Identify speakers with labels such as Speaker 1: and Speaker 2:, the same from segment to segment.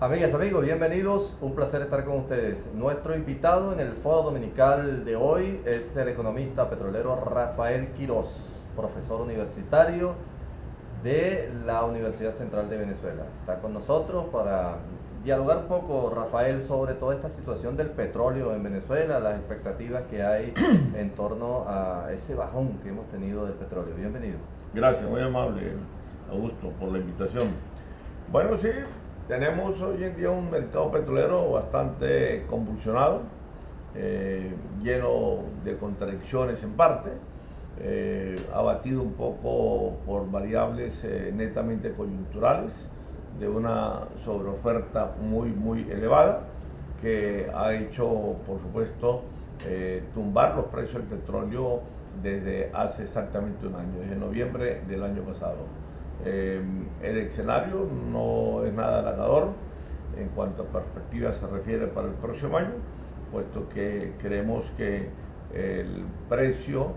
Speaker 1: Amigas, amigos, bienvenidos. Un placer estar con ustedes. Nuestro invitado en el foro dominical de hoy es el economista petrolero Rafael Quiroz, profesor universitario de la Universidad Central de Venezuela. Está con nosotros para dialogar un poco, Rafael, sobre toda esta situación del petróleo en Venezuela, las expectativas que hay en torno a ese bajón que hemos tenido del petróleo. Bienvenido.
Speaker 2: Gracias, muy amable, Augusto, por la invitación. Bueno, sí, tenemos hoy en día un mercado petrolero bastante convulsionado, lleno de contradicciones en parte, abatido un poco por variables netamente coyunturales, de una sobreoferta muy elevada, que ha hecho, por supuesto, tumbar los precios del petróleo desde hace exactamente un año, desde noviembre del año pasado. El escenario no es nada halagador en cuanto a perspectivas se refiere para el próximo año, puesto que creemos que el precio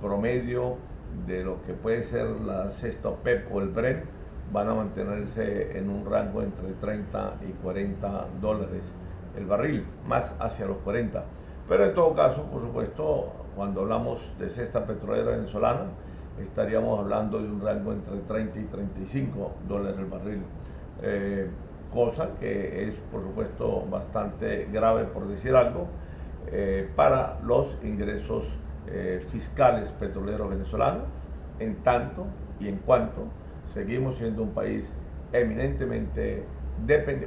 Speaker 2: promedio de lo que puede ser la cesta OPEP o el Brent van a mantenerse en un rango entre 30 y 40 dólares el barril, más hacia los 40. Pero en todo caso, por supuesto, cuando hablamos de cesta petrolera venezolana, estaríamos hablando de un rango entre 30 y 35 dólares el barril, cosa que es, por supuesto, bastante grave, por decir algo, para los ingresos fiscales petroleros venezolanos, en tanto y en cuanto seguimos siendo un país eminentemente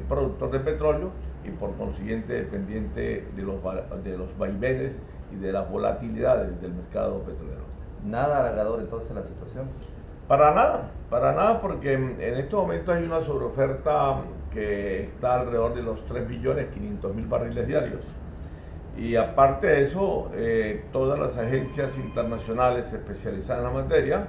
Speaker 2: productor de petróleo y por consiguiente dependiente de los vaivenes y de las volatilidades del mercado petrolero.
Speaker 1: Nada halagador entonces la situación.
Speaker 2: Para nada, porque en estos momentos hay una sobreoferta que está alrededor de los 3.500.000 barriles diarios. Y aparte de eso, todas las agencias internacionales especializadas en la materia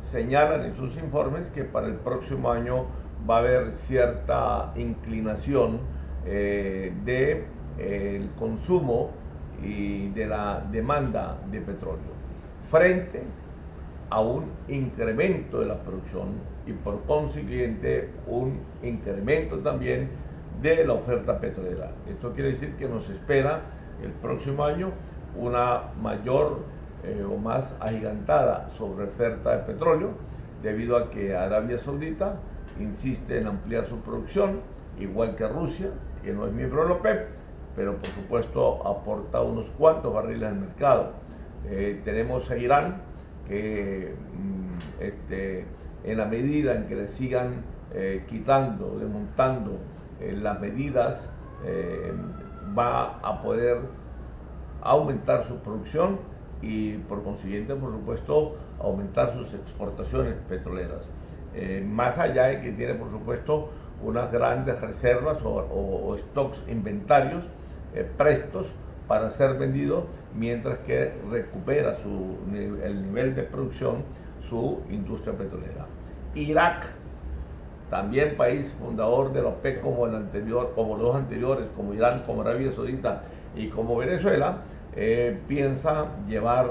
Speaker 2: señalan en sus informes que para el próximo año va a haber cierta inclinación del consumo y de la demanda de petróleo frente a un incremento de la producción y por consiguiente un incremento también de la oferta petrolera. Esto quiere decir que nos espera el próximo año una mayor o más agigantada sobreoferta de petróleo, debido a que Arabia Saudita insiste en ampliar su producción, igual que Rusia, que no es miembro de la OPEP, pero por supuesto aporta unos cuantos barriles al mercado. Tenemos a Irán, que en la medida en que le sigan quitando, desmontando las medidas, va a poder aumentar su producción y por consiguiente, por supuesto, aumentar sus exportaciones petroleras. Más allá de que tiene, por supuesto, unas grandes reservas o stocks, inventarios prestos para ser vendidos, mientras que recupera el nivel de producción su industria petrolera. Irak, también país fundador de la OPEC como el anterior, como los anteriores, como Irán, como Arabia Saudita y como Venezuela, piensa llevar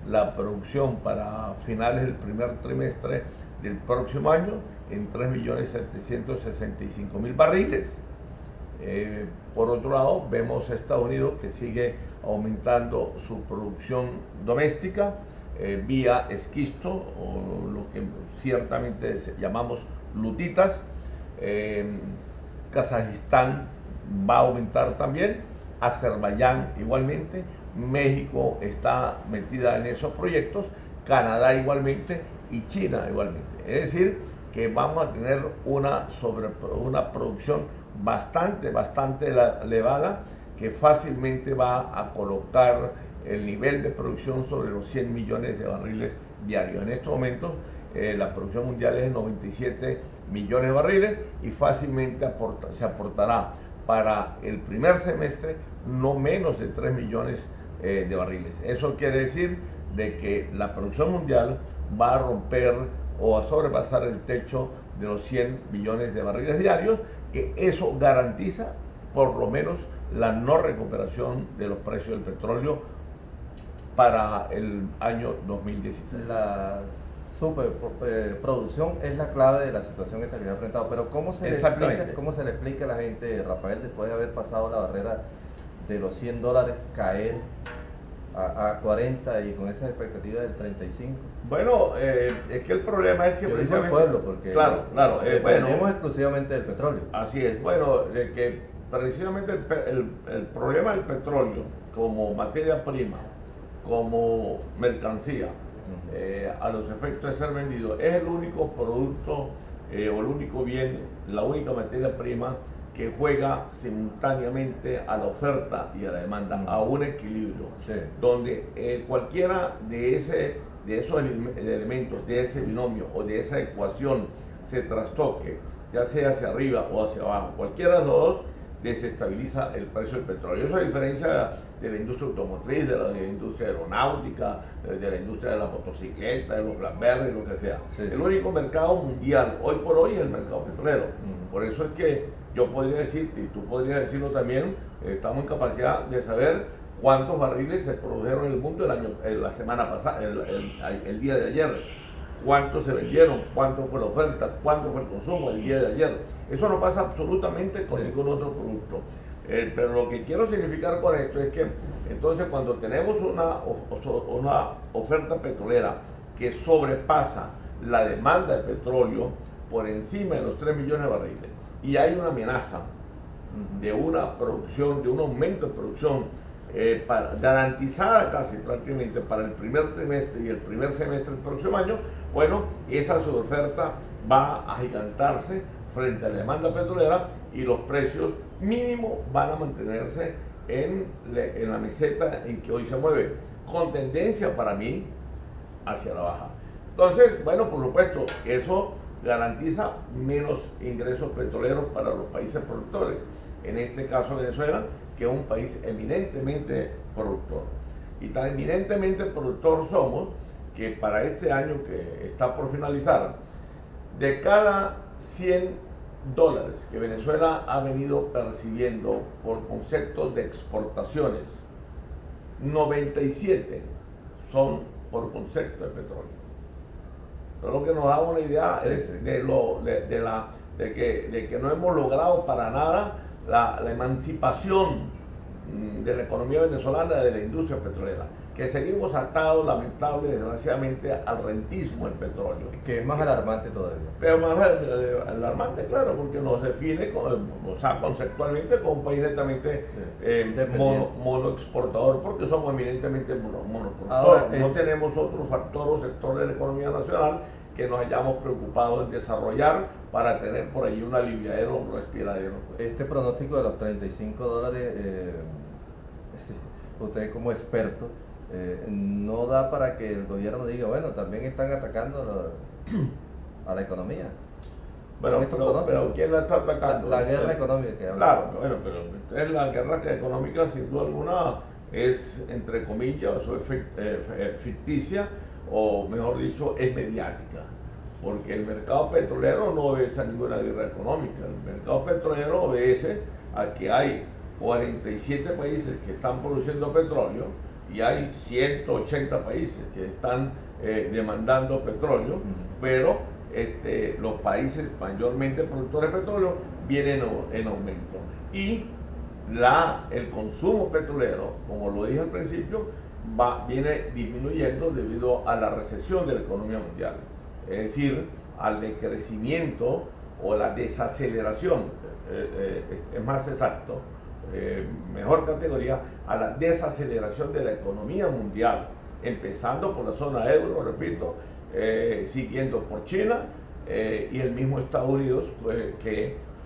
Speaker 2: la producción para finales del primer trimestre del próximo año en 3.765.000 barriles. Por otro lado, vemos a Estados Unidos que sigue aumentando su producción doméstica vía esquisto, o lo que ciertamente llamamos lutitas. Kazajistán va a aumentar también, Azerbaiyán igualmente, México está metida en esos proyectos, Canadá igualmente y China igualmente. Es decir, que vamos a tener una producción bastante elevada, que fácilmente va a colocar el nivel de producción sobre los 100 millones de barriles diarios. En estos momentos la producción mundial es de 97 millones de barriles y fácilmente se aportará para el primer semestre no menos de 3 millones de barriles. Eso quiere decir de que la producción mundial va a romper o a sobrepasar el techo de los 100 millones de barriles diarios, que eso garantiza por lo menos la no recuperación de los precios del petróleo para el año 2016.
Speaker 1: La superproducción es la clave de la situación esta que se ha enfrentado. Pero ¿cómo se le explica a la gente, Rafael, después de haber pasado la barrera de los $100, caer a 40 y con esas expectativas del 35?
Speaker 2: Bueno, es que el problema es que
Speaker 1: yo digo el pueblo, porque
Speaker 2: claro,
Speaker 1: dependemos exclusivamente del petróleo.
Speaker 2: Así es. Bueno, que precisamente el problema del petróleo como materia prima, como mercancía, a los efectos de ser vendido, es el único producto o el único bien, la única materia prima que juega simultáneamente a la oferta y a la demanda, a un equilibrio, donde cualquiera de esos elementos, de ese binomio o de esa ecuación se trastoque, ya sea hacia arriba o hacia abajo, cualquiera de los dos desestabiliza el precio del petróleo. Eso a diferencia de la industria automotriz, de la industria aeronáutica, de la industria de la motocicleta, de los BlackBerry, lo que sea. El único mercado mundial hoy por hoy es el mercado petrolero. Por eso es que yo podría decir, y tú podrías decirlo también, estamos en capacidad de saber cuántos barriles se produjeron en el mundo la semana pasada, el día de ayer, cuántos se vendieron, cuánto fue la oferta, cuánto fue el consumo el día de ayer. Eso no pasa absolutamente con ningún otro producto. Pero lo que quiero significar con esto es que entonces cuando tenemos una oferta petrolera que sobrepasa la demanda de petróleo por encima de los 3 millones de barriles y hay una amenaza de una producción, de un aumento de producción garantizada casi prácticamente para el primer trimestre y el primer semestre del próximo año, bueno, esa suboferta va a agigantarse frente a la demanda petrolera y los precios mínimo van a mantenerse en la meseta en que hoy se mueve, con tendencia para mí hacia la baja. Entonces, bueno, por supuesto, eso garantiza menos ingresos petroleros para los países productores, en este caso Venezuela, que es un país eminentemente productor. Y tan eminentemente productor somos que para este año que está por finalizar, de cada $100 que Venezuela ha venido percibiendo por conceptos de exportaciones, 97 son por concepto de petróleo. Pero lo que nos da una idea es de que no hemos logrado para nada la emancipación de la economía venezolana, de la industria petrolera, que seguimos atados, lamentable, desgraciadamente, al rentismo del petróleo.
Speaker 1: Que es más alarmante todavía.
Speaker 2: Pero más alarmante, claro, porque nos define, conceptualmente, como un país netamente monoexportador, porque somos eminentemente monoexportadores. No tenemos otro factor o sector de la economía nacional que nos hayamos preocupado en desarrollar para tener por allí un aliviadero, un respiradero.
Speaker 1: Este pronóstico de los $35, usted como experto, no da para que el gobierno diga, bueno, también están atacando a la economía.
Speaker 2: Bueno, pero ¿quién la está atacando?
Speaker 1: La guerra económica que habla.
Speaker 2: Claro, bueno, pero es la guerra económica, sin duda alguna, es, entre comillas, o es ficticia, o mejor dicho, es mediática. Porque el mercado petrolero no obedece a ninguna guerra económica. El mercado petrolero obedece a que hay 47 países que están produciendo petróleo y hay 180 países que están demandando petróleo, pero los países mayormente productores de petróleo vienen en aumento. Y el consumo petrolero, como lo dije al principio, viene disminuyendo debido a la recesión de la economía mundial. Es decir, al decrecimiento o la desaceleración, es más exacto, mejor categoría, a la desaceleración de la economía mundial, empezando por la zona euro, repito, siguiendo por China y el mismo Estados Unidos,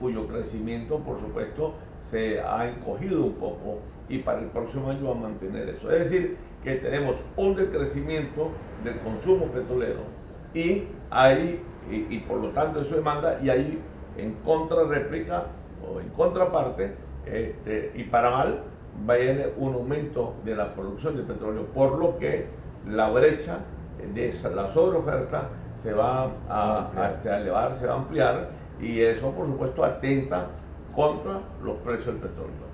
Speaker 2: cuyo crecimiento, por supuesto, se ha encogido un poco y para el próximo año va a mantener eso. Es decir, que tenemos un decrecimiento del consumo petrolero y por lo tanto eso demanda, y hay en contrarréplica o en contraparte, y para mal, viene un aumento de la producción de petróleo, por lo que la brecha de la sobreoferta se va a elevar, se va a ampliar, y eso por supuesto atenta contra los precios del petróleo.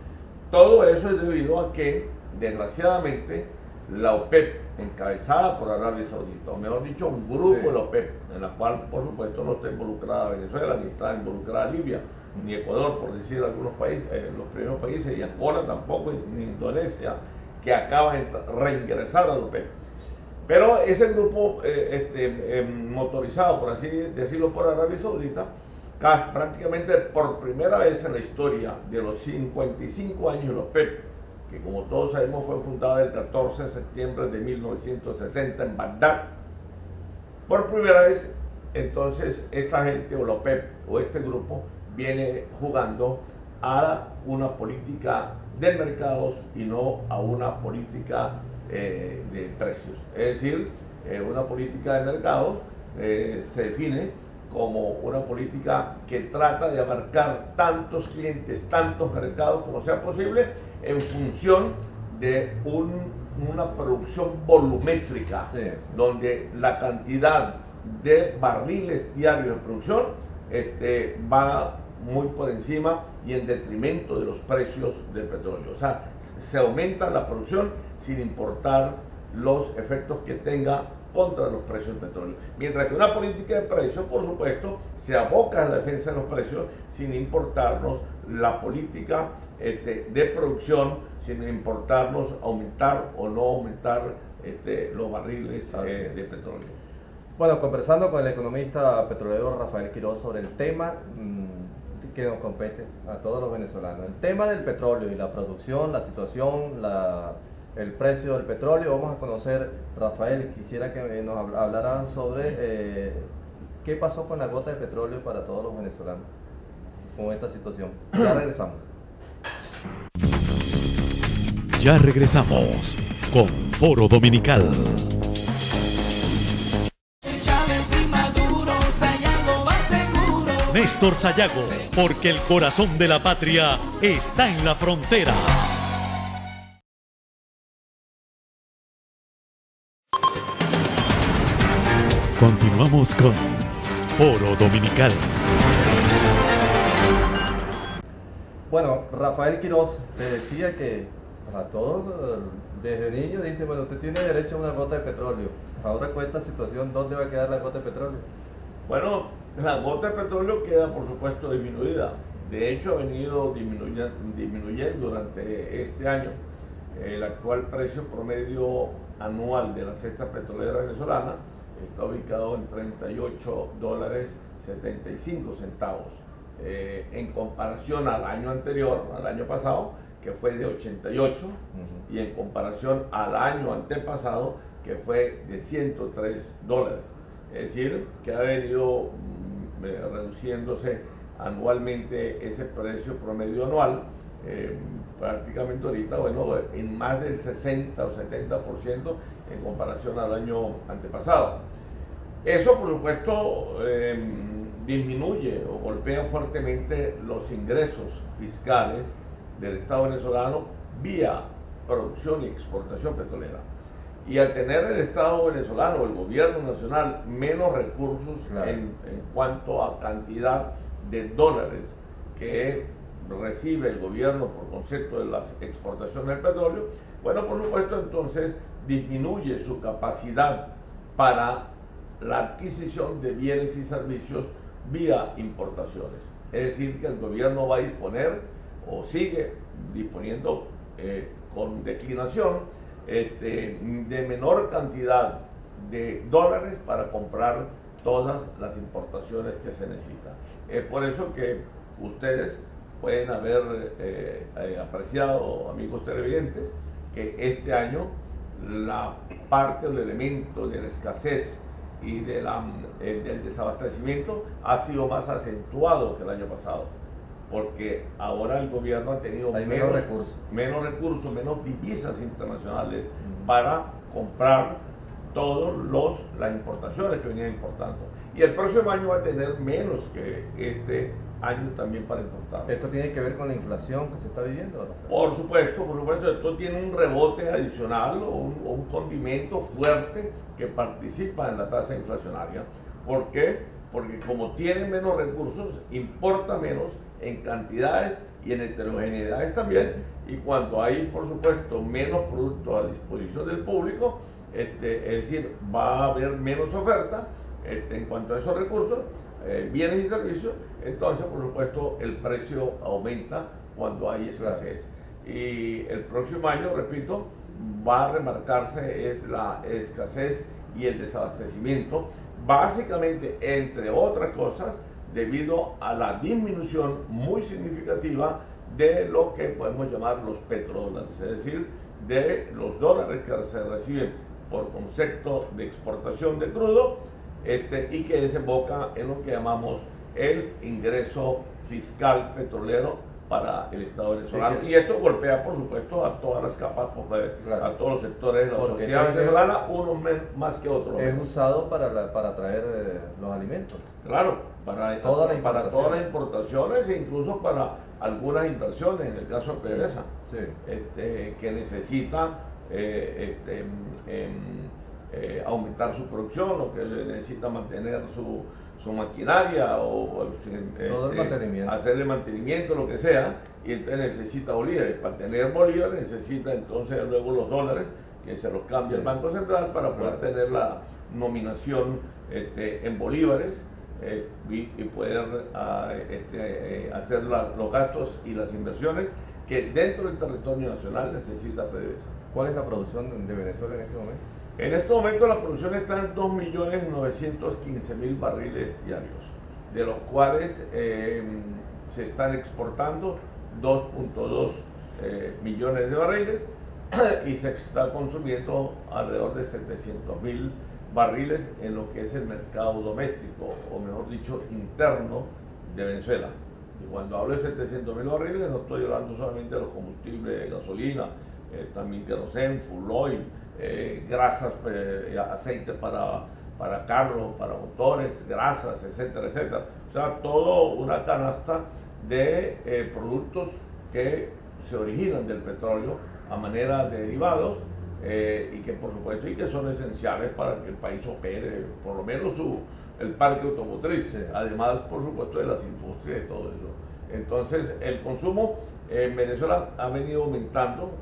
Speaker 2: Todo eso es debido a que, desgraciadamente, la OPEP, encabezada por Arabia Saudita, o mejor dicho, un grupo
Speaker 1: Sí.
Speaker 2: de la OPEP, en la cual, por supuesto, no está involucrada Venezuela, ni está involucrada Libia, ni Ecuador, por decir algunos países, los primeros países, y Angola tampoco, ni Indonesia, que acaba de reingresar a la OPEP. Pero ese grupo motorizado, por así decirlo, por Arabia Saudita, prácticamente por primera vez en la historia de los 55 años de la OPEP, que como todos sabemos fue fundada el 14 de septiembre de 1960 en Bagdad, por primera vez entonces esta gente o la OPEP o este grupo viene jugando a una política de mercados y no a una política de precios. Es decir, una política de mercados se define como una política que trata de abarcar tantos clientes, tantos mercados como sea posible en función de una producción volumétrica,
Speaker 1: Sí.
Speaker 2: donde la cantidad de barriles diarios de producción va muy por encima y en detrimento de los precios del petróleo. O sea, se aumenta la producción sin importar los efectos que tenga contra los precios del petróleo. Mientras que una política de precios, por supuesto, se aboca a la defensa de los precios sin importarnos la política de producción, sin importarnos aumentar o no aumentar los barriles de petróleo.
Speaker 1: Bueno, conversando con el economista petrolero Rafael Quiroz sobre el tema que nos compete a todos los venezolanos, el tema del petróleo y la producción, la situación, el precio del petróleo. Vamos a conocer, Rafael, quisiera que nos hablara sobre qué pasó con la gota de petróleo para todos los venezolanos con esta situación. Ya regresamos.
Speaker 3: Ya regresamos con Foro Dominical. Néstor Sayago, porque el corazón de la patria está en la frontera. Continuamos con Foro Dominical.
Speaker 1: Bueno, Rafael Quiroz, te decía que a todos, desde niño, dice, bueno, usted tiene derecho a una gota de petróleo. Ahora con esta situación, ¿dónde va a quedar la gota de petróleo?
Speaker 2: Bueno, la gota de petróleo queda, por supuesto, disminuida. De hecho, ha venido disminuyendo durante este año. El actual precio promedio anual de la cesta petrolera venezolana está ubicado en $38.75, en comparación al año anterior, al año pasado, que fue de 88, y en comparación al año antepasado, que fue de $103. Es decir, que ha venido reduciéndose anualmente ese precio promedio anual, prácticamente ahorita, bueno, en más del 60 o 70% en comparación al año antepasado. Eso, por supuesto, disminuye o golpea fuertemente los ingresos fiscales del Estado venezolano vía producción y exportación petrolera. Y al tener el Estado venezolano, el gobierno nacional, menos recursos en cuanto a cantidad de dólares que recibe el gobierno por concepto de las exportaciones del petróleo, bueno, por supuesto, entonces disminuye su capacidad para la adquisición de bienes y servicios vía importaciones. Es decir, que el gobierno va a disponer o sigue disponiendo con declinación de menor cantidad de dólares para comprar todas las importaciones que se necesitan. Es por eso que ustedes pueden haber apreciado, amigos televidentes, que este año la parte o el elemento de la escasez y del desabastecimiento ha sido más acentuado que el año pasado, porque ahora el gobierno ha tenido menos recursos, menos divisas internacionales para comprar todas las importaciones que venían importando. Y el próximo año va a tener menos que este año también para importar.
Speaker 1: ¿Esto tiene que ver con la inflación que se está viviendo?
Speaker 2: Por supuesto, esto tiene un rebote adicional o un condimento fuerte que participa en la tasa inflacionaria. ¿Por qué? Porque como tiene menos recursos, importa menos en cantidades y en heterogeneidades también, y cuando hay, por supuesto, menos productos a disposición del público, es decir, va a haber menos oferta en cuanto a esos recursos, bienes y servicios, entonces, por supuesto, el precio aumenta cuando hay escasez. Y el próximo año, repito, va a remarcarse es la escasez y el desabastecimiento, básicamente, entre otras cosas, debido a la disminución muy significativa de lo que podemos llamar los petrodólares, es decir, de los dólares que se reciben por concepto de exportación de crudo y que desemboca en lo que llamamos el ingreso fiscal petrolero para el Estado venezolano. Y esto golpea, por supuesto, a todas las capas, a todos los sectores de la sociedad venezolana, unos más que otros.
Speaker 1: Es usado para traer los alimentos.
Speaker 2: Claro, para todas las importaciones e incluso para algunas inversiones, en el caso de PDVSA, que necesita aumentar su producción o que necesita mantener su maquinaria o
Speaker 1: todo el mantenimiento.
Speaker 2: Hacerle mantenimiento, lo que sea, y entonces necesita bolívares. Para tener bolívares necesita entonces luego los dólares que se los cambia el Banco Central para poder tener la nominación en bolívares y poder hacer los gastos y las inversiones que dentro del territorio nacional necesita PDVSA.
Speaker 1: ¿Cuál es la producción de Venezuela en este momento?
Speaker 2: En este momento la producción está en 2.915.000 barriles diarios, de los cuales se están exportando 2.2 millones de barriles y se está consumiendo alrededor de 700.000 barriles en lo que es el mercado doméstico, o mejor dicho, interno de Venezuela. Y cuando hablo de 700.000 barriles no estoy hablando solamente de los combustibles, gasolina, también queroseno, full oil, grasas, aceite para carros, para motores, grasas, etcétera, etcétera. O sea, todo una canasta de productos que se originan del petróleo a manera de derivados y que por supuesto y que son esenciales para que el país opere, por lo menos el parque automotriz, además por supuesto de las industrias y todo eso. Entonces el consumo en Venezuela ha venido aumentando,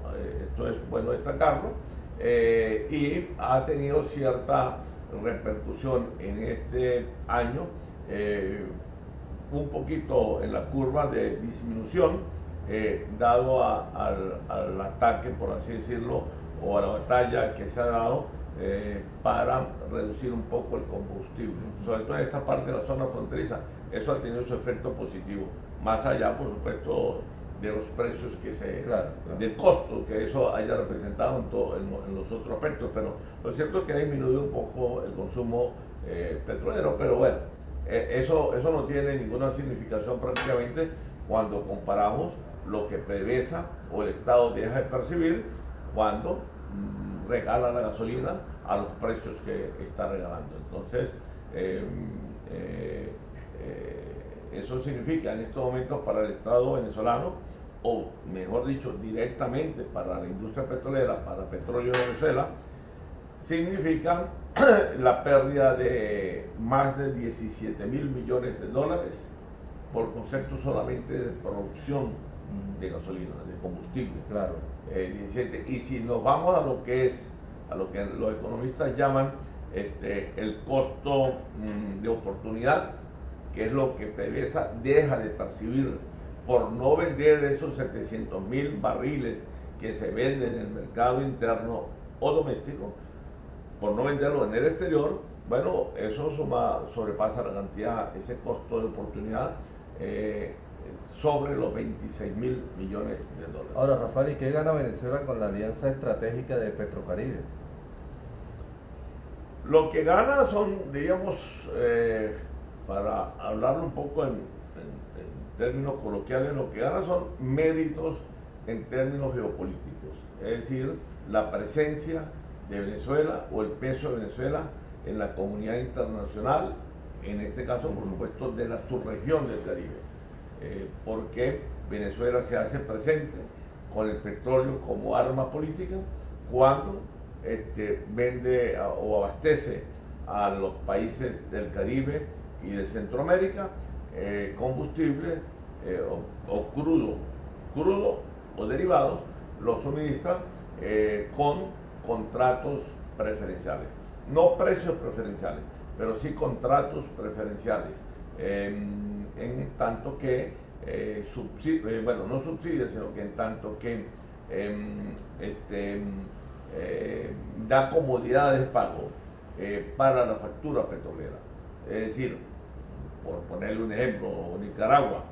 Speaker 2: esto es bueno destacarlo, y ha tenido cierta repercusión en este año, un poquito en la curva de disminución, dado al ataque, por así decirlo, o a la batalla que se ha dado para reducir un poco el combustible, sobre todo en esta parte de la zona fronteriza. Eso ha tenido su efecto positivo, más allá, por supuesto, de los precios del costo que eso haya representado en los otros aspectos, pero lo cierto es que ha disminuido un poco el consumo petrolero, pero bueno, eso no tiene ninguna significación prácticamente cuando comparamos lo que PDVSA o el Estado deja de percibir cuando regala la gasolina a los precios que está regalando. Entonces, eso significa en estos momentos para el Estado venezolano, o mejor dicho, directamente para la industria petrolera, para Petróleo de Venezuela, significa la pérdida de más de 17.000 millones de dólares por concepto solamente de producción de gasolina, de combustible.
Speaker 1: Claro.
Speaker 2: 17. Y si nos vamos a lo que los economistas llaman el costo de oportunidad, que es lo que PDVSA deja de percibir por no vender esos 700.000 barriles que se venden en el mercado interno o doméstico, por no venderlo en el exterior, bueno, eso sobrepasa la cantidad, ese costo de oportunidad sobre los 26.000 millones de dólares.
Speaker 1: Ahora, Rafael, ¿y qué gana Venezuela con la alianza estratégica de Petrocaribe?
Speaker 2: Lo que gana son, digamos, para hablarlo un poco en términos coloquiales, lo que gana son méritos en términos geopolíticos, es decir, la presencia de Venezuela o el peso de Venezuela en la comunidad internacional, en este caso, por supuesto, de la subregión del Caribe, porque Venezuela se hace presente con el petróleo como arma política cuando vende o abastece a los países del Caribe y de Centroamérica combustible o crudo o derivados, los suministra con contratos preferenciales. No precios preferenciales, pero sí contratos preferenciales. En tanto que no subsidia, sino que en tanto que da comodidades de pago para la factura petrolera. Es decir, por ponerle un ejemplo, Nicaragua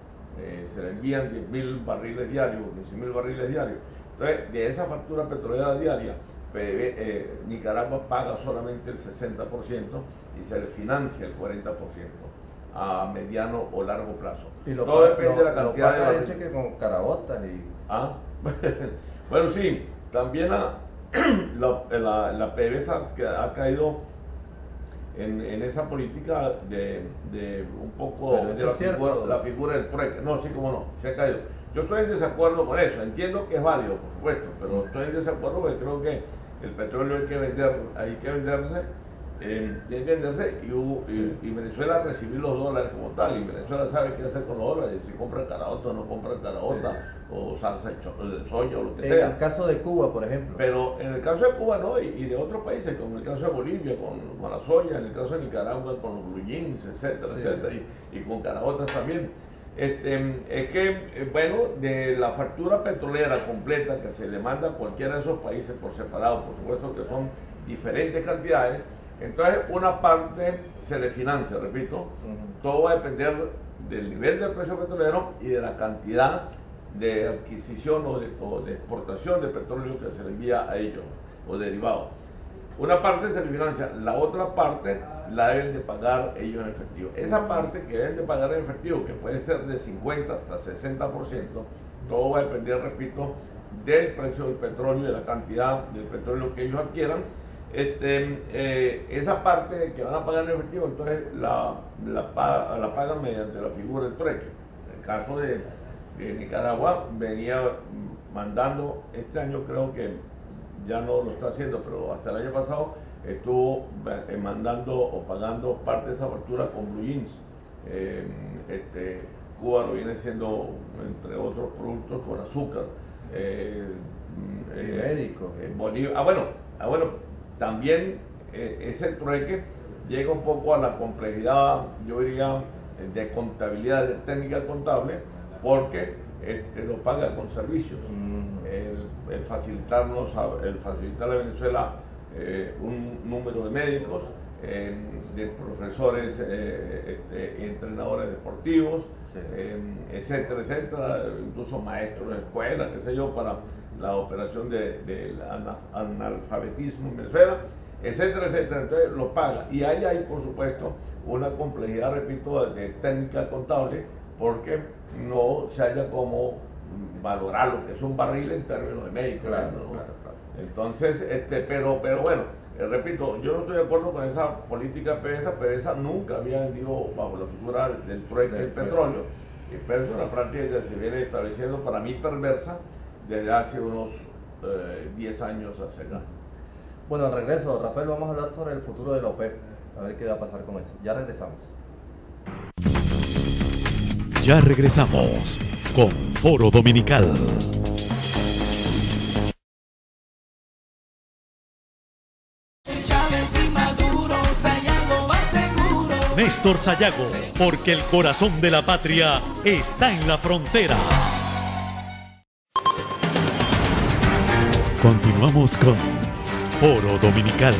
Speaker 2: se le envían 10.000 barriles diarios, 15.000 barriles diarios. Entonces, de esa factura petrolera diaria, Nicaragua paga solamente el 60% y se le financia el 40% a mediano o largo plazo.
Speaker 1: Y
Speaker 2: todo depende de la cantidad de
Speaker 1: barriles. Dice que con caraotas y...
Speaker 2: Bueno, sí, también la PDVSA ha caído en esa política de un poco de la figura del trueque. No, sí, como no, se ha caído. Yo estoy en desacuerdo con eso, entiendo que es válido, por supuesto, pero estoy en desacuerdo porque creo que el petróleo hay que venderse y Venezuela recibir los dólares como tal, y Venezuela sabe qué hacer con los dólares, si compra caraota o no compra caraota, o salsa de soya o lo que sea.
Speaker 1: En el caso de Cuba, por ejemplo.
Speaker 2: Pero en el caso de Cuba no, y de otros países, como en el caso de Bolivia con la soya, en el caso de Nicaragua con los blue jeans, etcétera, etcétera, y con caraotas también. Es que, bueno, de la factura petrolera completa que se le manda a cualquiera de esos países por separado, por supuesto que son diferentes cantidades, entonces una parte se le financia, repito, todo va a depender del nivel del precio petrolero y de la cantidad de adquisición o de exportación de petróleo que se le envía a ellos, o derivados. Una parte se le financia, la otra parte la deben de pagar ellos en efectivo. Esa parte que deben de pagar en efectivo, que puede ser de 50 hasta 60%, todo va a depender, repito, del precio del petróleo y de la cantidad del petróleo que ellos adquieran. Esa parte que van a pagar en efectivo, entonces la pagan mediante la figura del trueque. En el caso de Nicaragua, venía mandando, este año creo que ya no lo está haciendo, pero hasta el año pasado estuvo mandando o pagando parte de esa factura con blue jeans. Cuba lo viene haciendo, entre otros productos, con azúcar.
Speaker 1: Médico.
Speaker 2: Bolivia. Bueno, también ese trueque llega un poco a la complejidad, yo diría, de contabilidad, de técnica contable, porque lo paga con servicios. El facilitar a Venezuela un número de médicos, de profesores y entrenadores deportivos, sí, etcétera, etcétera, incluso maestros de escuela, qué sé yo, para la operación del analfabetismo en Venezuela, etcétera, etcétera. Entonces lo paga. Y ahí hay, por supuesto, una complejidad, repito, de técnica contable, porque no se halla como valorar lo que es un barril en términos de médicos. Claro, ¿no? Claro. Entonces, pero bueno, repito, yo no estoy de acuerdo con esa política PDVSA. PDVSA nunca había vendido bajo la figura del trueque del petróleo, pero es una práctica que se viene estableciendo, para mí perversa, desde hace unos 10 años hacia acá.
Speaker 1: Bueno, al regreso, Rafael, vamos a hablar sobre el futuro de la OPEP, a ver qué va a pasar con eso. Ya regresamos.
Speaker 3: Ya regresamos con Foro Dominical. Néstor Sayago, porque el corazón de la patria está en la frontera. Continuamos con Foro Dominical.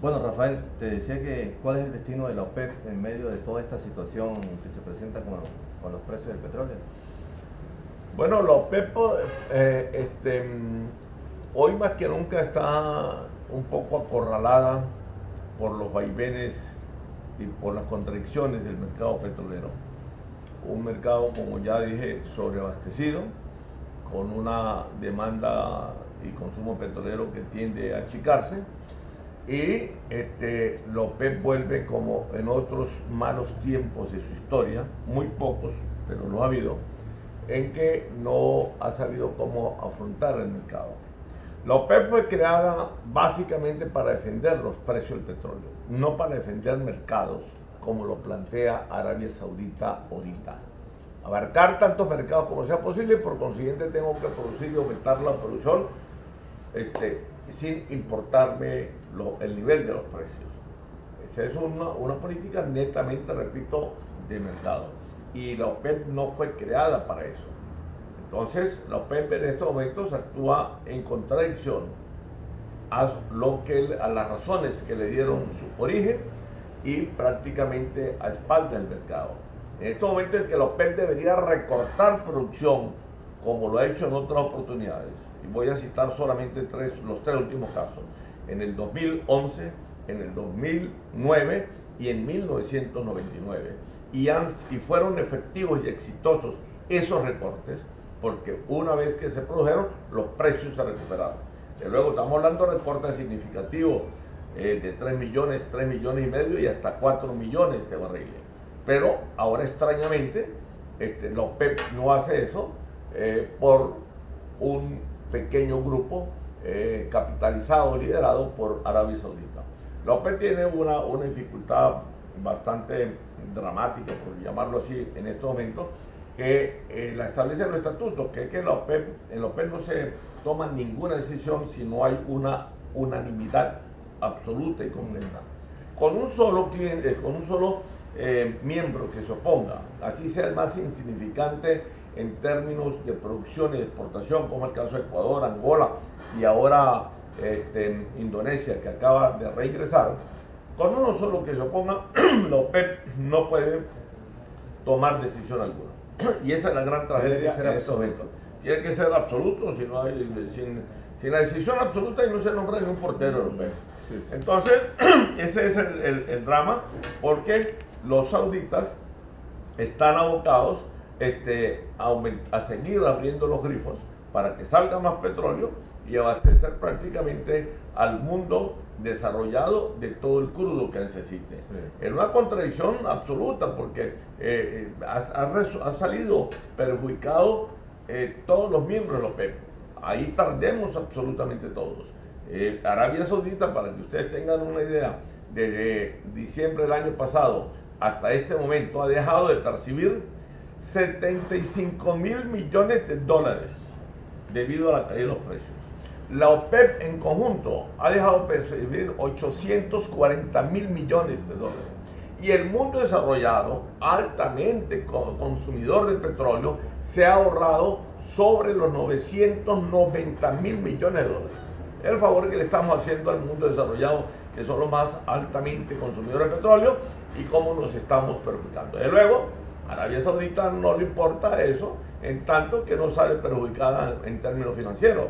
Speaker 1: Bueno, Rafael, te decía que ¿cuál es el destino de la OPEP en medio de toda esta situación que se presenta con los precios del petróleo?
Speaker 2: Bueno, la OPEP hoy más que nunca está un poco acorralada por los vaivenes y por las contradicciones del mercado petrolero. Un mercado, como ya dije, sobreabastecido, con una demanda y consumo petrolero que tiende a achicarse, y la OPEP vuelve, como en otros malos tiempos de su historia, muy pocos, pero lo ha habido, en que no ha sabido cómo afrontar el mercado. La OPEP fue creada básicamente para defender los precios del petróleo, no para defender mercados como lo plantea Arabia Saudita ahorita. Abarcar tantos mercados como sea posible, por consiguiente tengo que producir y aumentar la producción sin importarme el nivel de los precios. Esa es una política netamente, repito, de mercado. Y la OPEP no fue creada para eso. Entonces, la OPEP en estos momentos actúa en contradicción a las razones que le dieron su origen y prácticamente a espaldas del mercado. En este momento en que la OPEP debería recortar producción, como lo ha hecho en otras oportunidades, y voy a citar solamente los tres últimos casos, en el 2011, en el 2009 y en 1999, y fueron efectivos y exitosos esos recortes, porque una vez que se produjeron, los precios se recuperaron. Y luego estamos hablando de recortes significativos de 3 millones y medio y hasta 4 millones de barriles. Pero ahora extrañamente la OPEP no hace eso por un pequeño grupo capitalizado, liderado por Arabia Saudita. La OPEP tiene una dificultad bastante dramática, por llamarlo así, en estos momentos, que la establecen los estatutos, que es que en la OPEP no se toma ninguna decisión si no hay una unanimidad absoluta y completa. Con un solo cliente, con un solo miembro que se oponga, así sea el más insignificante en términos de producción y de exportación, como el caso de Ecuador, Angola y ahora Indonesia, que acaba de reingresar, con uno solo que se oponga, la OPEP no puede tomar decisión alguna. Y esa es la gran tragedia en estos momentos. Tiene que ser absoluto, si no hay, sin la decisión absoluta y no se nombra ni un portero europeo. Sí. Entonces, ese es el drama, porque los sauditas están abocados a seguir abriendo los grifos para que salga más petróleo y abastecer prácticamente al mundo desarrollado de todo el crudo que necesite. Sí. Es una contradicción absoluta, porque ha salido perjudicado todos los miembros de la OPEP. Ahí perdemos absolutamente todos. Arabia Saudita, para que ustedes tengan una idea, desde diciembre del año pasado hasta este momento ha dejado de percibir 75 mil millones de dólares debido a la caída de los precios. La OPEP en conjunto ha dejado de percibir 840 mil millones de dólares. Y el mundo desarrollado, altamente consumidor de petróleo, se ha ahorrado sobre los 990 mil millones de dólares. Es el favor que le estamos haciendo al mundo desarrollado, que son los más altamente consumidores de petróleo, y cómo nos estamos perjudicando. Desde luego, a Arabia Saudita no le importa eso, en tanto que no sale perjudicada en términos financieros,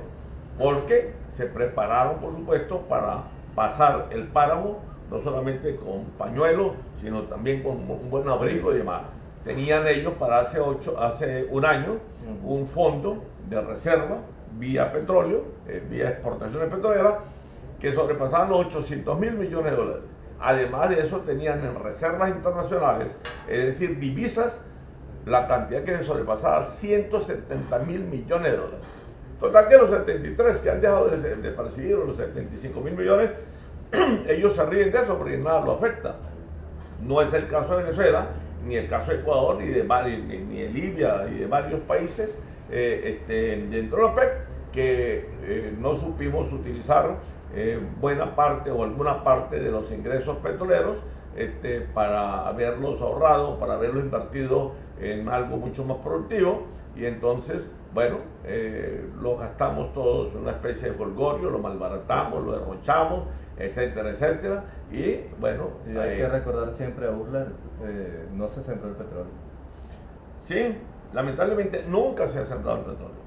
Speaker 2: porque se prepararon, por supuesto, para pasar el páramo, no solamente con pañuelos, sino también con un buen abrigo y demás. Tenían ellos para hace un año un fondo de reserva vía petróleo, vía exportaciones petroleras, que sobrepasaban los 800 mil millones de dólares. Además de eso, tenían en reservas internacionales, es decir, divisas, la cantidad que sobrepasaba 170 mil millones de dólares. Total que los 73 que han dejado de percibir, los 75 mil millones, ellos se ríen de eso porque nada lo afecta. No es el caso de Venezuela, ni el caso de Ecuador, ni de Libia, y de varios países dentro de la OPEP, que no supimos utilizar buena parte o alguna parte de los ingresos petroleros para haberlos ahorrado, para haberlos invertido en algo mucho más productivo, y entonces, bueno, lo gastamos todos en una especie de folgorio, lo malbaratamos, lo derrochamos, etcétera, etcétera, y bueno...
Speaker 1: Y hay que recordar siempre a Urler, no se sembró el petróleo.
Speaker 2: Sí, lamentablemente nunca se ha sembrado el petróleo.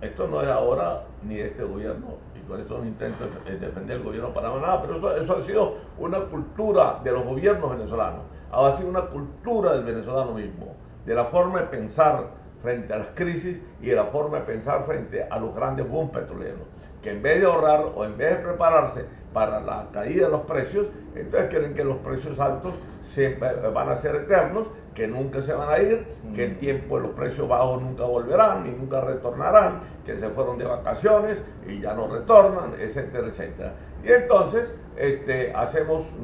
Speaker 2: Esto no es ahora ni de este gobierno, y con esto no intento defender el gobierno para nada, pero eso ha sido una cultura de los gobiernos venezolanos, ha sido una cultura del venezolano mismo, de la forma de pensar frente a las crisis y de la forma de pensar frente a los grandes boom petroleros, que en vez de ahorrar o en vez de prepararse para la caída de los precios, entonces creen que los precios altos van a ser eternos, que nunca se van a ir, que en tiempo los precios bajos nunca volverán ni nunca retornarán, que se fueron de vacaciones y ya no retornan, etcétera, etcétera. Y entonces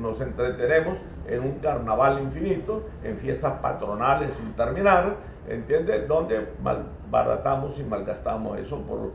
Speaker 2: nos entretenemos en un carnaval infinito, en fiestas patronales sin terminar, ¿entiendes? Donde malbaratamos y malgastamos eso por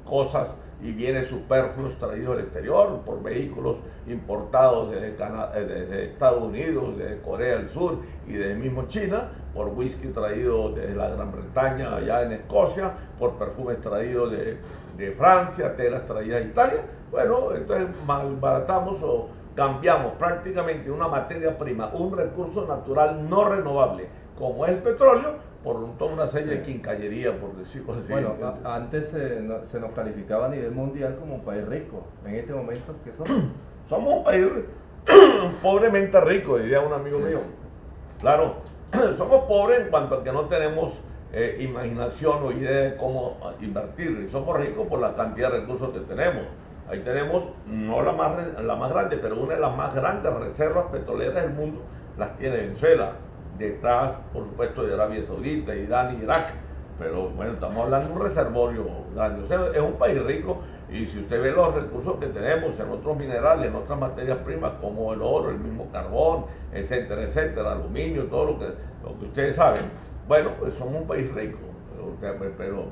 Speaker 2: cosas y bienes superfluos traídos del exterior, por vehículos importados desde Estados Unidos, desde Corea del Sur y desde mismo China, por whisky traído desde la Gran Bretaña, allá en Escocia, por perfumes traídos de Francia, telas traídas de Italia. Bueno, entonces malbaratamos o cambiamos prácticamente una materia prima, un recurso natural no renovable, como es el petróleo, por toda una serie de quincallería, por decirlo así.
Speaker 1: Bueno, antes se nos calificaba a nivel mundial como un país rico. En este momento, ¿qué somos?
Speaker 2: Somos un país pobremente rico, diría un amigo mío. Claro, somos pobres en cuanto a que no tenemos imaginación o idea de cómo invertir. Y somos ricos por la cantidad de recursos que tenemos. Ahí tenemos, no la más grande, pero una de las más grandes reservas petroleras del mundo las tiene Venezuela. Detrás, por supuesto, de Arabia Saudita, Irán y Irak. Pero bueno, estamos hablando de un reservorio grande. O sea, es un país rico y si usted ve los recursos que tenemos en otros minerales, en otras materias primas como el oro, el mismo carbón, etcétera, etcétera, aluminio, todo lo que ustedes saben, bueno, pues somos un país rico.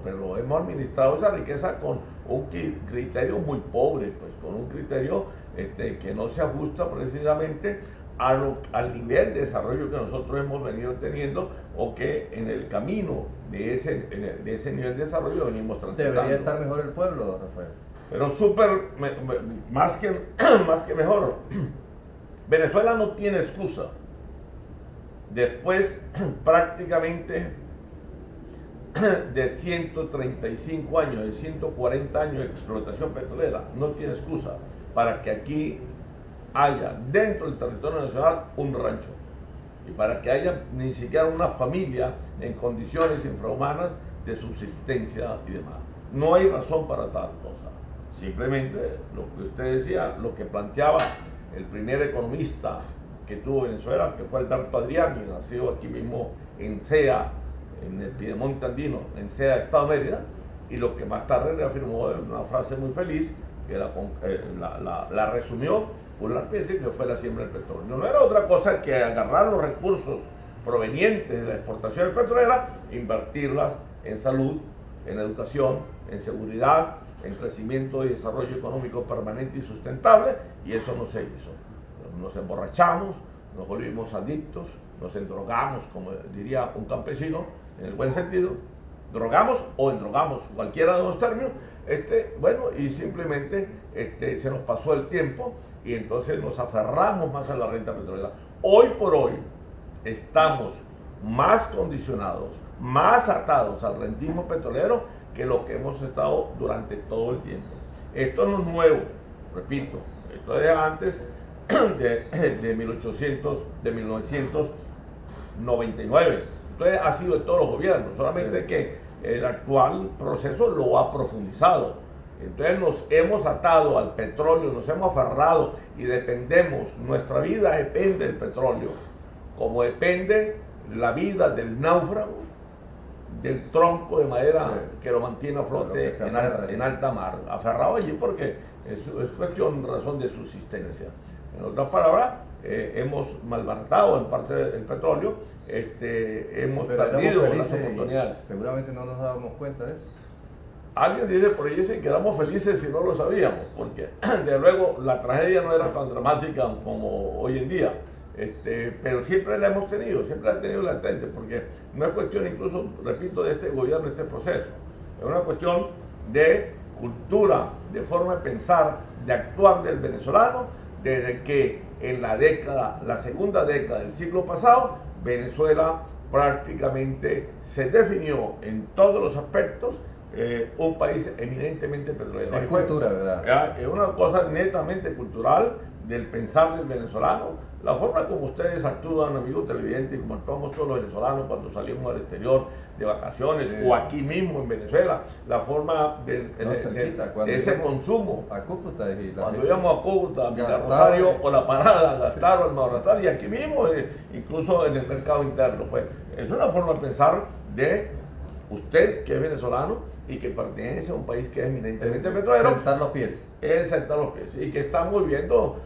Speaker 2: Pero hemos administrado esa riqueza con un criterio muy pobre, pues con un criterio que no se ajusta precisamente al nivel de desarrollo que nosotros hemos venido teniendo o que en el camino de ese nivel de desarrollo venimos transitando.
Speaker 1: Debería estar mejor el pueblo, don Rafael.
Speaker 2: Pero más que mejor. Venezuela no tiene excusa. Después prácticamente de 135 años, de 140 años de explotación petrolera, no tiene excusa para que aquí haya dentro del territorio nacional un rancho y para que haya ni siquiera una familia en condiciones infrahumanas de subsistencia y demás. No hay razón para tal cosa. Simplemente lo que usted decía, lo que planteaba el primer economista que tuvo Venezuela, que fue Alberto Adriani, nacido aquí mismo en CEA, en el Piedemonte andino, en CEA, Estado Mérida, y lo que más tarde reafirmó en una frase muy feliz, que la resumió que fue la siembra del petróleo. No era otra cosa que agarrar los recursos provenientes de la exportación petrolera, invertirlas en salud, en educación, en seguridad, en crecimiento y desarrollo económico permanente y sustentable, y eso no se hizo. Nos emborrachamos, nos volvimos adictos, nos endrogamos, como diría un campesino, en el buen sentido, drogamos o endrogamos, cualquiera de los términos, bueno, y simplemente se nos pasó el tiempo y entonces nos aferramos más a la renta petrolera. Hoy por hoy estamos más condicionados, más atados al rentismo petrolero que lo que hemos estado durante todo el tiempo. Esto no es nuevo, repito, esto es antes de 1999. Entonces ha sido de todos los gobiernos, solamente sí, que el actual proceso lo ha profundizado. Entonces nos hemos atado al petróleo, nos hemos aferrado y dependemos, nuestra vida depende del petróleo, como depende la vida del náufrago, del tronco de madera sí, que lo mantiene a flote en alta mar, aferrado allí porque es cuestión, razón de subsistencia. En otras palabras, hemos malbaratado en parte el petróleo, hemos perdido las oportunidades.
Speaker 1: Seguramente no nos dábamos cuenta de eso.
Speaker 2: Alguien dice por ahí que quedamos felices si no lo sabíamos, porque de luego la tragedia no era tan dramática como hoy en día, pero siempre la hemos tenido, siempre la he tenido latente, porque no es cuestión incluso, repito, de este gobierno, este proceso, es una cuestión de cultura, de forma de pensar, de actuar del venezolano, desde que en la segunda década del siglo pasado, Venezuela prácticamente se definió en todos los aspectos un país eminentemente petrolero.
Speaker 1: Es cultura, ¿verdad?
Speaker 2: Es una cosa netamente cultural del pensar del venezolano, la forma como ustedes actúan, amigos televidentes, como actuamos todos los venezolanos cuando salimos al exterior de vacaciones sí, o aquí mismo en Venezuela, la forma de ese consumo.
Speaker 1: A Cúcuta
Speaker 2: cuando íbamos a Cúcuta, a Villa Rosario o La Parada, a Gastar o al Maurastal, y aquí mismo, incluso en el mercado interno. Pues es una forma de pensar de usted que es venezolano y que pertenece a un país que es eminentemente petrolero,
Speaker 1: sentar los pies.
Speaker 2: es sentar los pies y que estamos viviendo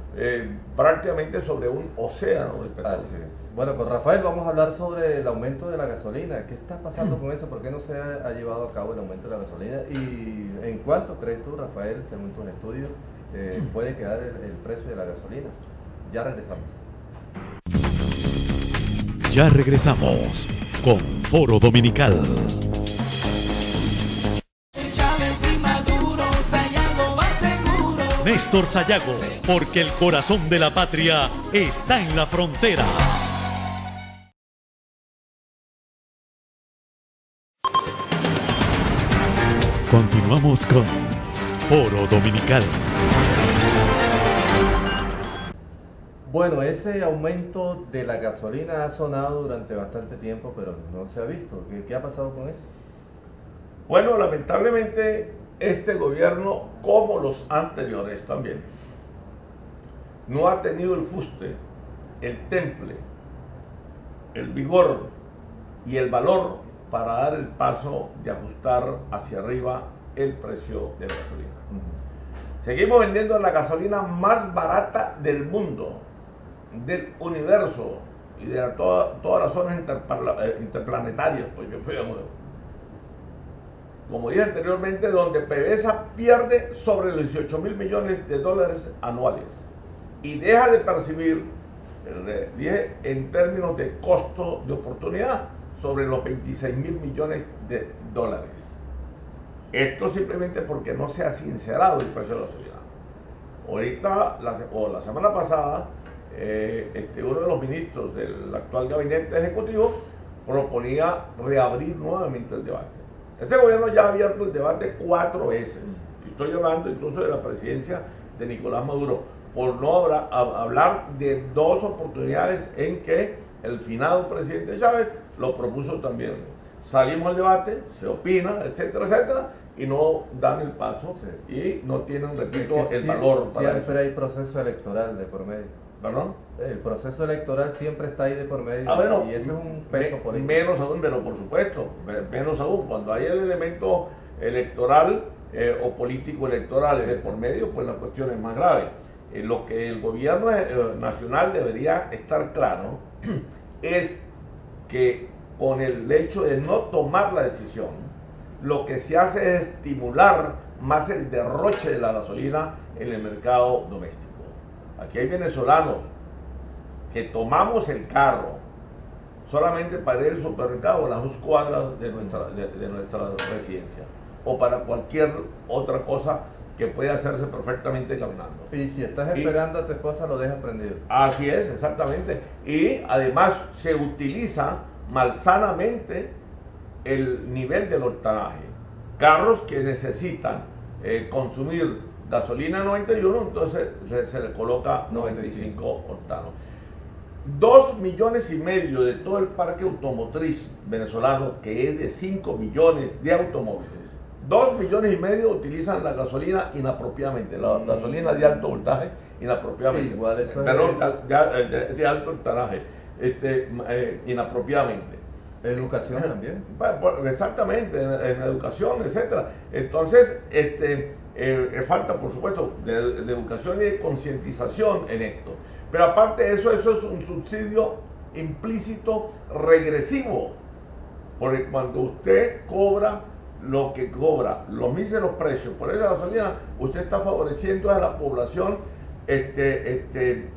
Speaker 2: prácticamente sobre un océano de petróleo.
Speaker 1: Así es. Bueno, con Rafael vamos a hablar sobre el aumento de la gasolina. ¿Qué está pasando con eso? ¿Por qué no se ha llevado a cabo el aumento de la gasolina? ¿Y en cuánto crees tú, Rafael, según tus estudios, puede quedar el precio de la gasolina? Ya regresamos.
Speaker 3: Ya regresamos con Foro Dominical. Néstor Sayago, porque el corazón de la patria está en la frontera. Continuamos con Foro Dominical.
Speaker 1: Bueno, ese aumento de la gasolina ha sonado durante bastante tiempo, pero no se ha visto. ¿Qué ha pasado con eso?
Speaker 2: Bueno, lamentablemente este gobierno, como los anteriores también, no ha tenido el fuste, el temple, el vigor y el valor para dar el paso de ajustar hacia arriba el precio de la gasolina. Seguimos vendiendo la gasolina más barata del mundo, del universo y de todas las zonas interplanetarias, pues yo puedo, como dije anteriormente, donde PDVSA pierde sobre los 18.000 millones de dólares anuales y deja de percibir, dije, en términos de costo de oportunidad, sobre los 26.000 millones de dólares. Esto simplemente porque no se ha sincerado el precio de la gasolina. Ahorita, la semana pasada, uno de los ministros del actual gabinete ejecutivo proponía reabrir nuevamente el debate. Este gobierno ya ha abierto el debate 4 veces. Estoy hablando incluso de la presidencia de Nicolás Maduro, por no hablar de 2 oportunidades en que el finado presidente Chávez lo propuso también. Salimos al debate, se opina, etcétera, etcétera, y no dan el paso, sí, y no tienen, repito, el valor para
Speaker 1: siempre
Speaker 2: eso.
Speaker 1: hay proceso electoral de por medio.
Speaker 2: ¿Perdón?
Speaker 1: El proceso electoral siempre está ahí de por medio,
Speaker 2: bueno,
Speaker 1: y ese es un peso político.
Speaker 2: Menos aún, pero por supuesto, menos aún, cuando hay el elemento electoral o político electoral de por medio, pues la cuestión es más grave. Lo que el gobierno nacional debería estar claro es que con el hecho de no tomar la decisión, lo que se hace es estimular más el derroche de la gasolina en el mercado doméstico. Aquí hay venezolanos que tomamos el carro solamente para ir al supermercado a las 2 cuadras de nuestra residencia o para cualquier otra cosa que puede hacerse perfectamente caminando.
Speaker 1: Y si estás esperando a tu esposa, lo dejas prendido.
Speaker 2: Así es, exactamente. Y además se utiliza malsanamente el nivel del octanaje. Carros que necesitan consumir gasolina 91, entonces se le coloca 95 octanos. 2,5 millones de todo el parque automotriz venezolano, que es de 5 millones de automóviles. 2,5 millones utilizan la gasolina inapropiadamente, la gasolina de alto voltaje inapropiadamente.
Speaker 1: Igual eso
Speaker 2: perdón, de alto octanaje, inapropiadamente.
Speaker 1: Educación también.
Speaker 2: Exactamente, en educación, etcétera. Entonces, falta, por supuesto, de educación y de concientización en esto. Pero aparte de eso, eso es un subsidio implícito regresivo. Porque cuando usted cobra lo que cobra, los míseros precios por esa gasolina, usted está favoreciendo a la población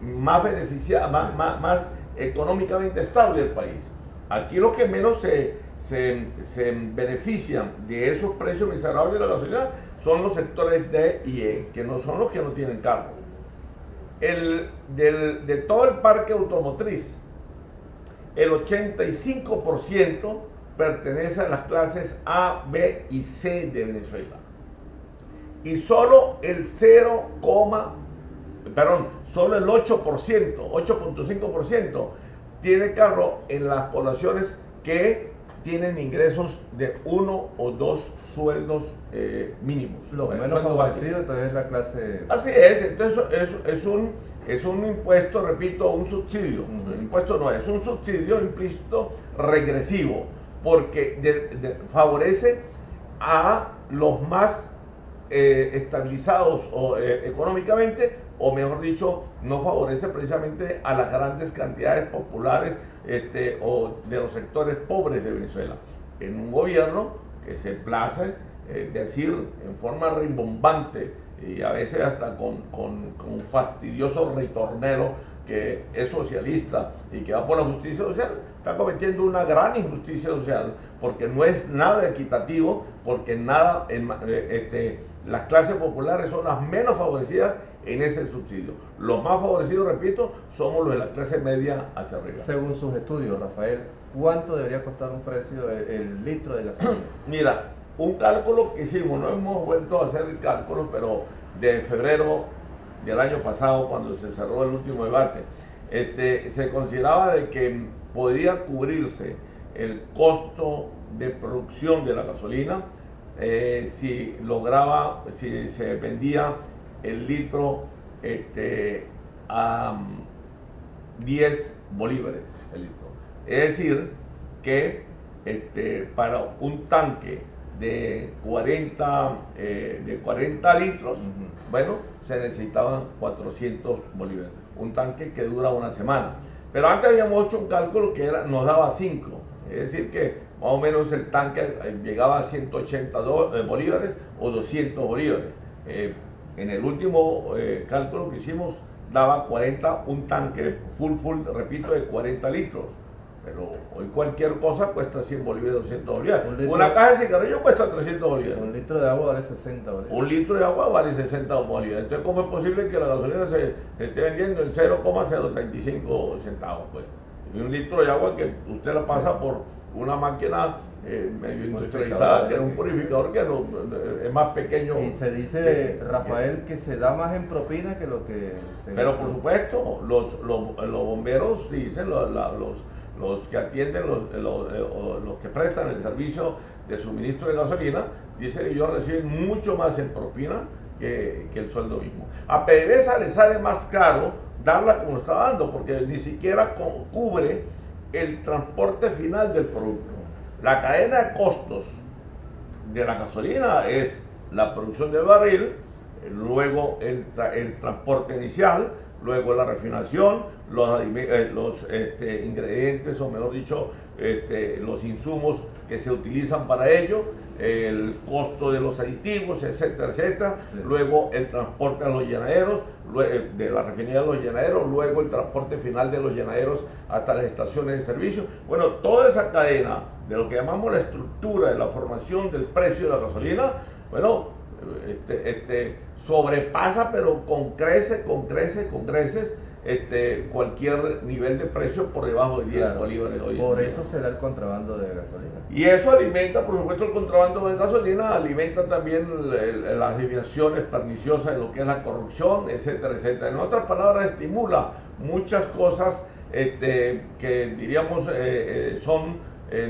Speaker 2: más beneficiada, más económicamente estable del país. Aquí los que menos se benefician de esos precios miserables de la gasolina son los sectores D y E, que no son los que no tienen carro. De todo el parque automotriz, el 85% pertenece a las clases A, B y C de Venezuela. Y solo el 8.5% tiene carro en las poblaciones que tienen ingresos de 1 o 2 sueldos mínimos.
Speaker 1: Lo menos favorecido entonces es la clase.
Speaker 2: Así es, entonces es un impuesto, repito, un subsidio. El impuesto no es un subsidio implícito regresivo. porque favorece a los más estabilizados económicamente, o mejor dicho, no favorece precisamente a las grandes cantidades populares o de los sectores pobres de Venezuela. En un gobierno que se place decir en forma rimbombante y a veces hasta con un fastidioso ritornero que es socialista y que va por la justicia social, está cometiendo una gran injusticia social, porque no es nada equitativo, porque las clases populares son las menos favorecidas en ese subsidio. Los más favorecidos, repito, somos los de la clase media hacia arriba.
Speaker 1: Según sus estudios, Rafael, ¿cuánto debería costar un precio el litro de gasolina?
Speaker 2: Mira, un cálculo que hicimos, no hemos vuelto a hacer el cálculo, pero de febrero del año pasado, cuando se cerró el último debate, se consideraba de que podría cubrirse el costo de producción de la gasolina si se vendía el litro a 10 bolívares el litro. Es decir, que para un tanque de 40 litros, bueno, se necesitaban 400 bolívares. Un tanque que dura una semana. Pero antes habíamos hecho un cálculo que nos daba 5. Es decir, que más o menos el tanque llegaba a 180 bolívares o 200 bolívares. En el último cálculo que hicimos daba 40, un tanque full, repito, de 40 litros. Pero hoy cualquier cosa cuesta 100 bolívares, 200 bolívares. Una caja de cigarrillo cuesta 300 bolívares.
Speaker 1: Un litro de agua vale 60 bolívares.
Speaker 2: Un litro de agua vale 60 bolívares. Entonces, ¿cómo es posible que la gasolina se esté vendiendo en 0,035 centavos? Pues? Y un litro de agua que usted la pasa por una máquina medio industrializada, que es un purificador que es más pequeño.
Speaker 1: Y se dice, Rafael, que se da más en propina que lo que se...
Speaker 2: Pero por supuesto, los bomberos dicen, los que atienden, los que prestan el servicio de suministro de gasolina, dicen que ellos reciben mucho más en propina que el sueldo mismo. A PDVSA le sale más caro darla como lo está dando, porque ni siquiera cubre el transporte final del producto. La cadena de costos de la gasolina es la producción del barril, luego el transporte inicial, luego la refinación, los ingredientes, o mejor dicho, los insumos que se utilizan para ello, el costo de los aditivos, etcétera, etcétera. Sí. Luego el transporte a los llenaderos, de la refinería a los llenaderos, luego el transporte final de los llenaderos hasta las estaciones de servicio. Bueno, toda esa cadena de lo que llamamos la estructura de la formación del precio de la gasolina, bueno, sobrepasa, pero con creces, cualquier nivel de precio por debajo de 10 bolívares hoy.
Speaker 1: Por eso se da el contrabando de gasolina.
Speaker 2: Y eso alimenta, por supuesto, el contrabando de gasolina, alimenta también las desviaciones perniciosas de lo que es la corrupción, etcétera, etcétera. En otras palabras, estimula muchas cosas que diríamos son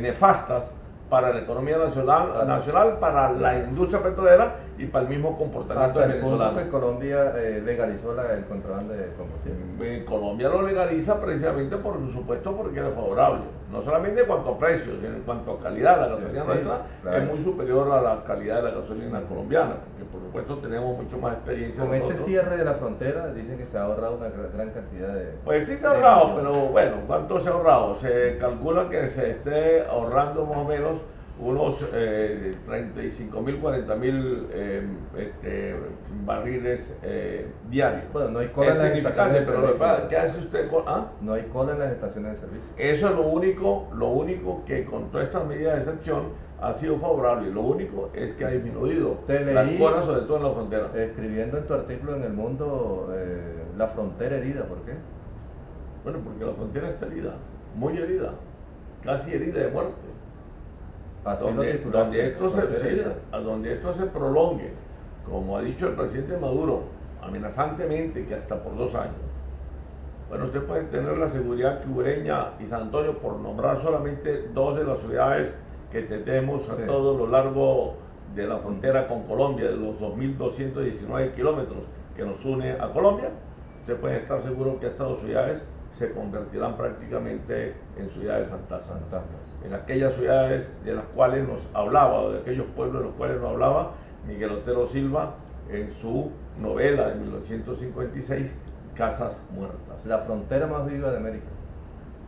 Speaker 2: nefastas para la economía nacional, para la industria petrolera y para el mismo comportamiento venezolano.
Speaker 1: Hasta el punto que Colombia legalizó el contrabando de combustible.
Speaker 2: Colombia lo legaliza precisamente por supuesto porque es favorable, no solamente en cuanto a precios, sino en cuanto a calidad. La gasolina nuestra es muy superior a la calidad de la gasolina colombiana, porque por supuesto tenemos mucho más experiencia.
Speaker 1: Con este cierre de la frontera dicen que se ha ahorrado una gran cantidad de...
Speaker 2: Pues sí se ha ahorrado, pero bueno, ¿cuánto se ha ahorrado? Se calcula que se esté ahorrando más o menos unos 35.000, 40.000 barriles diarios.
Speaker 1: Bueno, no hay cola en las estaciones de servicio.
Speaker 2: Pero ¿qué hace usted?
Speaker 1: No hay cola en las estaciones de servicio.
Speaker 2: Eso es lo único que con todas estas medidas de excepción ha sido favorable. Lo único es que ha disminuido las colas, sobre todo en la frontera.
Speaker 1: Escribiendo en tu artículo en El Mundo, la frontera herida, ¿por qué?
Speaker 2: Bueno, porque la frontera está herida, muy herida, casi herida de muerte. Donde esto se prolongue, como ha dicho el presidente Maduro, amenazantemente, que hasta por 2 años. Bueno, usted puede tener la seguridad que Ureña y San Antonio, por nombrar solamente 2 de las ciudades que tenemos a todo lo largo de la frontera con Colombia, de los 2.219 kilómetros que nos une a Colombia, usted puede estar seguro que estas 2 ciudades se convertirán prácticamente en ciudades fantasmas. En aquellas ciudades de las cuales nos hablaba, o de aquellos pueblos de los cuales nos hablaba Miguel Otero Silva en su novela de 1956, Casas Muertas.
Speaker 1: La frontera más viva de América.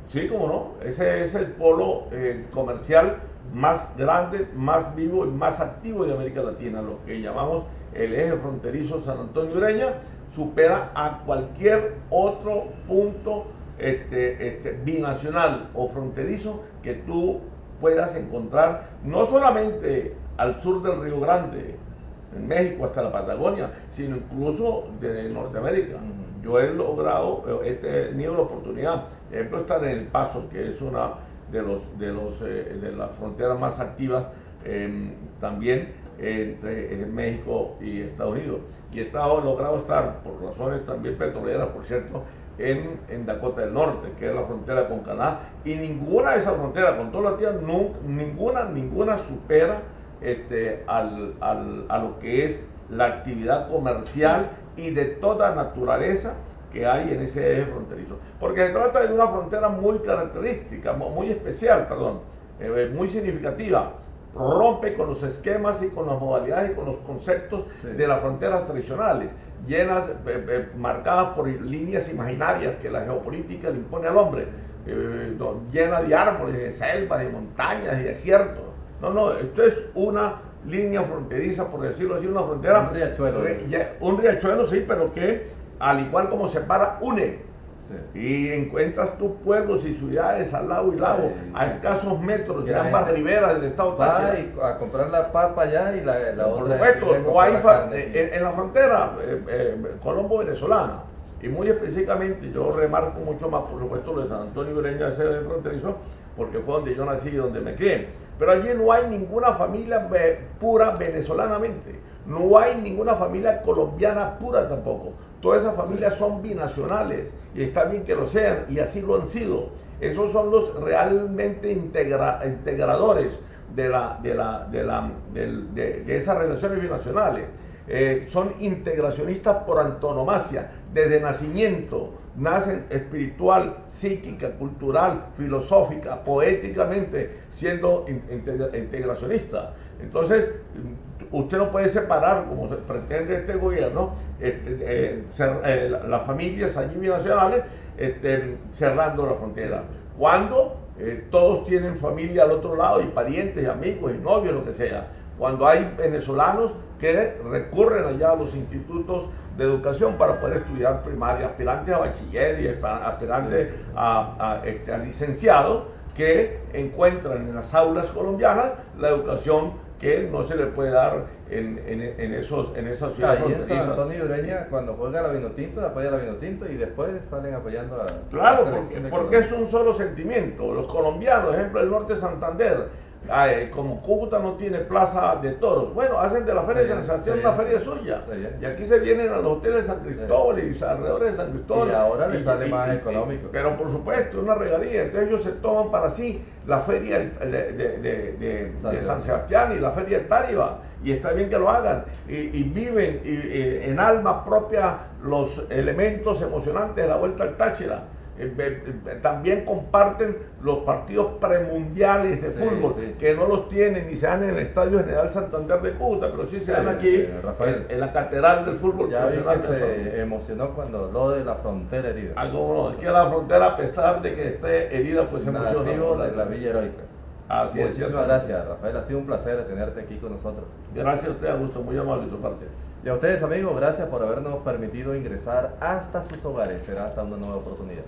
Speaker 2: Sí, cómo no, ese es el polo comercial más grande, más vivo y más activo de América Latina, lo que llamamos el eje fronterizo San Antonio Ureña, supera a cualquier otro punto binacional o fronterizo que tú puedas encontrar, no solamente al sur del Río Grande, en México hasta la Patagonia, sino incluso de Norteamérica. Yo he logrado, he tenido la oportunidad, por ejemplo, estar en El Paso, que es una de las fronteras más activas también entre México y Estados Unidos. Y he logrado estar, por razones también petroleras, por cierto, en Dakota del Norte, que es la frontera con Canadá, y ninguna de esas fronteras, con toda la tierra, ninguna supera a lo que es la actividad comercial y de toda naturaleza que hay en ese eje fronterizo. Porque se trata de una frontera muy característica, muy especial, muy significativa. Rompe con los esquemas y con las modalidades y con los conceptos de las fronteras tradicionales, llenas, marcadas por líneas imaginarias que la geopolítica le impone al hombre, llena de árboles, de selvas, de montañas, de desiertos. No, esto es una línea fronteriza, por decirlo así, una frontera.
Speaker 1: Un riachuelo.
Speaker 2: Un riachuelo, sí, pero que al igual como separa, une. Sí. Y encuentras tus pueblos y ciudades al lado y lado, a escosos metros de ambas riberas del estado
Speaker 1: Táchira. A comprar la papa allá y la otra.
Speaker 2: Por supuesto, o hay en la frontera colombo-venezolana, y muy específicamente yo remarco mucho más, por supuesto, lo de San Antonio Ureña, ese fronterizo, porque fue donde yo nací y donde me crié. Pero allí no hay ninguna familia pura venezolanamente, no hay ninguna familia colombiana pura tampoco. Todas esas familias son binacionales y está bien que lo sean y así lo han sido. Esos son los realmente integradores de esas relaciones binacionales. Son integracionistas por antonomasia, desde nacimiento. Nacen espiritual, psíquica, cultural, filosófica, poéticamente, siendo integracionistas. Entonces, usted no puede separar, como se pretende este gobierno, las familias allí binacionales, cerrando la frontera. Cuando todos tienen familia al otro lado, y parientes, y amigos, y novios, lo que sea. Cuando hay venezolanos que recurren allá a los institutos de educación para poder estudiar primaria, aspirantes a bachiller y aspirantes a licenciado, que encuentran en las aulas colombianas la educación que no se le puede dar en esas ciudades.
Speaker 1: Ahí en San Antonio Ureña, cuando juega la Vinotinto, apoya la Vinotinto y después salen apoyando a...
Speaker 2: Claro, porque es un solo sentimiento. Los colombianos, ejemplo, el norte de Santander, como Cúcuta no tiene plaza de toros, bueno, hacen de la feria de San Sebastián una feria suya, y aquí se vienen a los hoteles de San Cristóbal y alrededor de San Cristóbal,
Speaker 1: y ahora les sale más económico,
Speaker 2: pero por supuesto una regalía. Entonces ellos se toman para sí la feria de San Sebastián y la feria de Táriba, y está bien que lo hagan, y viven en alma propia los elementos emocionantes de la Vuelta al Táchira. También comparten los partidos premundiales de fútbol, que no los tienen ni se dan en el Estadio General Santander de Cúcuta, pero sí se dan aquí en la catedral del fútbol.
Speaker 1: Ya vi que se emocionó cuando habló de la frontera herida.
Speaker 2: Algo no, es que la frontera, a pesar de que esté herida, pues se emociona.
Speaker 1: De la Villa Heroica.
Speaker 2: Así es.
Speaker 1: Muchísimas gracias, Rafael, ha sido un placer tenerte aquí con nosotros.
Speaker 2: Gracias a usted, Augusto, muy amable de su parte.
Speaker 1: Y a ustedes, amigos, gracias por habernos permitido ingresar hasta sus hogares. Será hasta una nueva oportunidad.